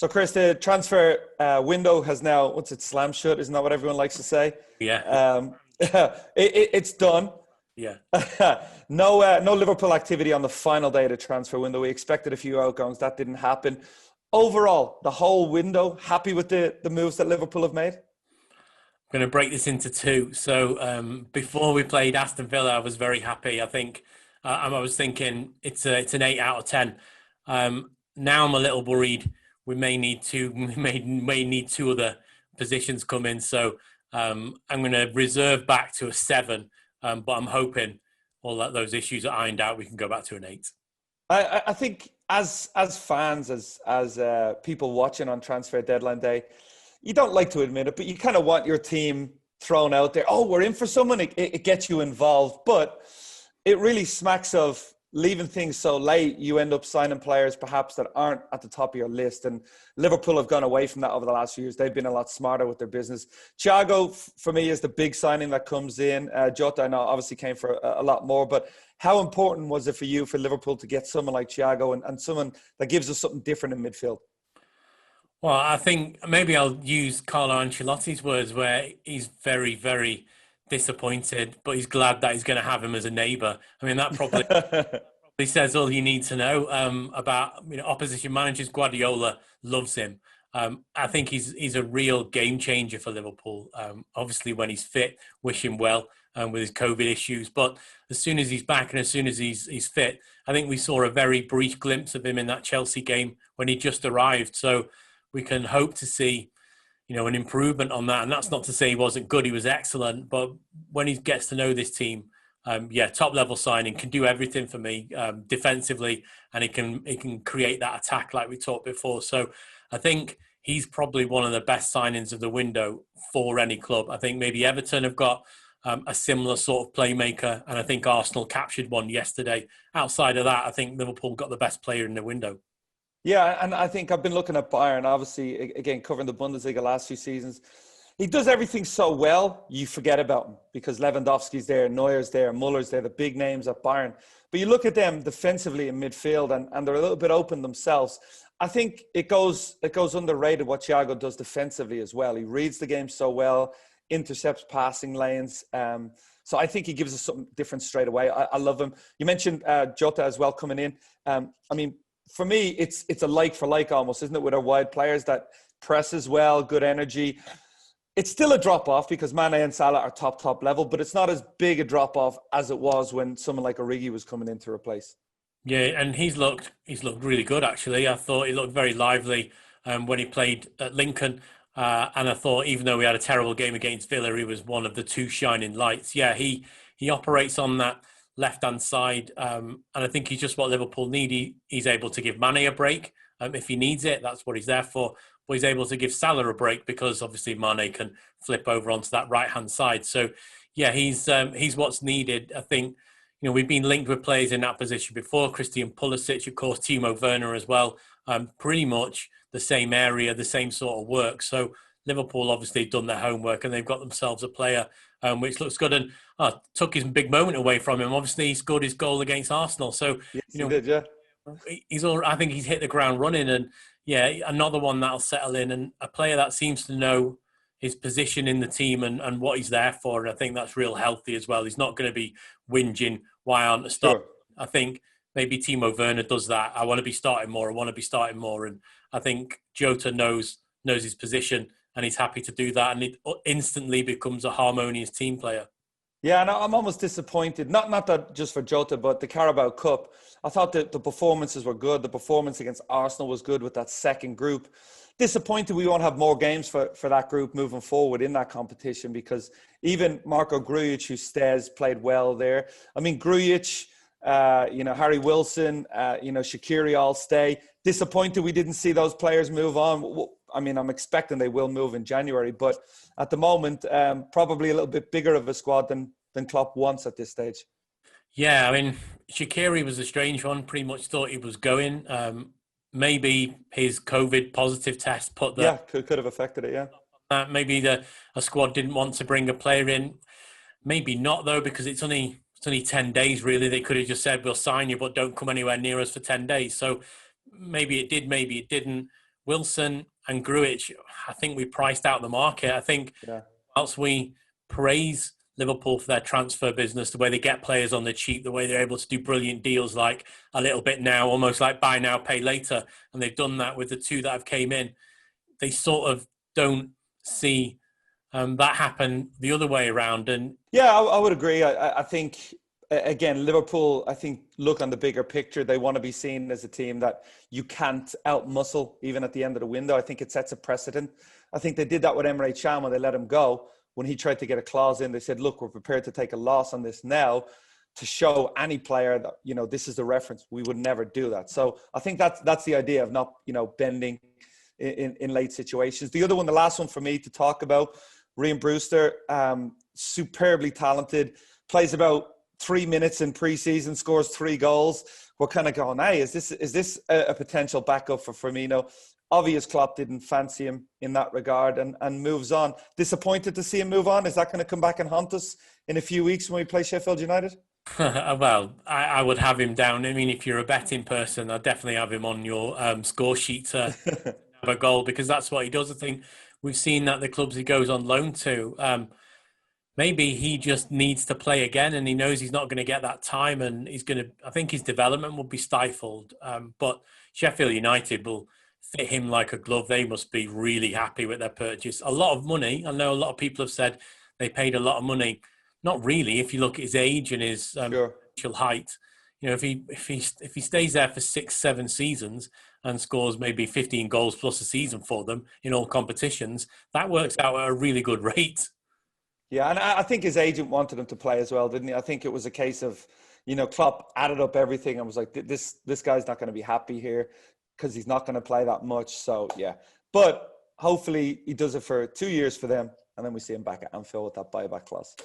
So, Chris, the transfer window has now, what's it, slammed shut? Isn't that what everyone likes to say? Yeah. It's done. Yeah. No Liverpool activity on the final day of the transfer window. We expected a few outgoings. That didn't happen. Overall, the whole window, happy with the moves that Liverpool have made? I'm going to break this into two. So before we played Aston Villa, I was very happy. I think I was thinking it's an 8 out of 10. Now I'm a little worried. We may need two other positions come in. So I'm going to reserve back to a 7. But I'm hoping all that those issues are ironed out. We can go back to an 8. I think as fans, as people watching on transfer deadline day, you don't like to admit it, but you kind of want your team thrown out there. Oh, we're in for someone. It gets you involved, but it really smacks of leaving things so late. You end up signing players perhaps that aren't at the top of your list, and Liverpool have gone away from that over the last few years. They've been a lot smarter with their business. Thiago, for me, is the big signing that comes in. Jota, I know, obviously came for a lot more, but how important was it for you, for Liverpool, to get someone like Thiago and someone that gives us something different in midfield? Well, I think maybe I'll use Carlo Ancelotti's words, where he's very, very disappointed, but he's glad that he's going to have him as a neighbour. I mean, that probably says all you need to know about opposition managers. Guardiola loves him. I think he's a real game changer for Liverpool. Obviously, when he's fit, wish him well with his COVID issues. But as soon as he's back and as soon as he's fit, I think we saw a very brief glimpse of him in that Chelsea game when he just arrived. So we can hope to see, an improvement on that. And that's not to say he wasn't good; he was excellent. But when he gets to know this team, top level signing, can do everything for me defensively, and he can create that attack like we talked before. So I think he's probably one of the best signings of the window for any club. I think maybe Everton have got a similar sort of playmaker, and I think Arsenal captured one yesterday. Outside of that, I think Liverpool got the best player in the window. Yeah, and I think I've been looking at Bayern, obviously, again, covering the Bundesliga last few seasons. He does everything so well, you forget about him because Lewandowski's there, Neuer's there, Muller's there, the big names at Bayern. But you look at them defensively in midfield and they're a little bit open themselves. I think it goes underrated what Thiago does defensively as well. He reads the game so well, intercepts passing lanes. So I think he gives us something different straight away. I love him. You mentioned Jota as well coming in. For me, it's a like for like almost, isn't it, with our wide players that press as well, good energy. It's still a drop-off because Mane and Salah are top level, but it's not as big a drop-off as it was when someone like Origi was coming in to replace. Yeah, and he's looked really good, actually. I thought he looked very lively when he played at Lincoln. And I thought even though we had a terrible game against Villa, he was one of the two shining lights. Yeah, he operates on that left-hand side. And I think he's just what Liverpool need. He's able to give Mane a break if he needs it. That's what he's there for. But he's able to give Salah a break because obviously Mane can flip over onto that right-hand side. So, yeah, he's what's needed. I think, we've been linked with players in that position before. Christian Pulisic, of course, Timo Werner as well. Pretty much the same area, the same sort of work. So Liverpool obviously done their homework and they've got themselves a player which looks good and took his big moment away from him. Obviously, he scored his goal against Arsenal. So, yes, he did, yeah. I think he's hit the ground running and, yeah, another one that'll settle in and a player that seems to know his position in the team and what he's there for. And I think that's real healthy as well. He's not going to be whinging, why aren't I starting? Sure. I think maybe Timo Werner does that. I want to be starting more. And I think Jota knows his position and he's happy to do that. And it instantly becomes a harmonious team player. Yeah, and I'm almost disappointed. Not that just for Jota, but the Carabao Cup. I thought that the performances were good. The performance against Arsenal was good with that second group. Disappointed we won't have more games for that group moving forward in that competition because even Marco Grujic, who stays, played well there. I mean, Grujic, Harry Wilson, Shaqiri all stay. Disappointed we didn't see those players move on. I mean, I'm expecting they will move in January, but at the moment, probably a little bit bigger of a squad than Klopp wants at this stage. Yeah, I mean, Shaqiri was a strange one. Pretty much thought he was going. Maybe his COVID positive test put that. Yeah, could have affected it, yeah. Maybe a squad didn't want to bring a player in. Maybe not, though, because it's only 10 days, really. They could have just said, we'll sign you, but don't come anywhere near us for 10 days. So maybe it did, maybe it didn't. Wilson and Grujic, I think we priced out the market. I think Yeah. whilst we praise Liverpool for their transfer business, the way they get players on the cheap, the way they're able to do brilliant deals like a little bit now, almost like buy now, pay later. And they've done that with the two that have came in. They sort of don't see that happen the other way around. And yeah, I would agree. I think, again, Liverpool, I think, look on the bigger picture. They want to be seen as a team that you can't out-muscle even at the end of the window. I think it sets a precedent. I think they did that with Emre Can when they let him go. When he tried to get a clause in, they said, look, we're prepared to take a loss on this now to show any player that, you know, this is the reference. We would never do that. So I think that's the idea of not, you know, bending in late situations. The other one, the last one for me to talk about, Brewster, superbly talented, plays about 3 minutes in preseason, scores 3 goals. We're kind of going, hey, is this a potential backup for Firmino? Obvious Klopp didn't fancy him in that regard and moves on. Disappointed to see him move on. Is that going to come back and haunt us in a few weeks when we play Sheffield United? Well, I would have him down. I mean, if you're a betting person, I'd definitely have him on your score sheet to have a goal, because that's what he does. I think we've seen that the clubs he goes on loan to, maybe he just needs to play again, and he knows he's not going to get that time, and I think his development will be stifled. But Sheffield United will fit him like a glove. They must be really happy with their purchase. A lot of money. I know a lot of people have said they paid a lot of money. Not really. If you look at his age and his Sure. potential height, you know, if he stays there for 6-7 seasons and scores maybe 15 goals plus a season for them in all competitions, that works out at a really good rate. Yeah, and I think his agent wanted him to play as well, didn't he? I think it was a case of, you know, Klopp added up everything and was like, this guy's not going to be happy here because he's not going to play that much. So, yeah. But hopefully he does it for 2 years for them, and then we see him back at Anfield with that buyback clause.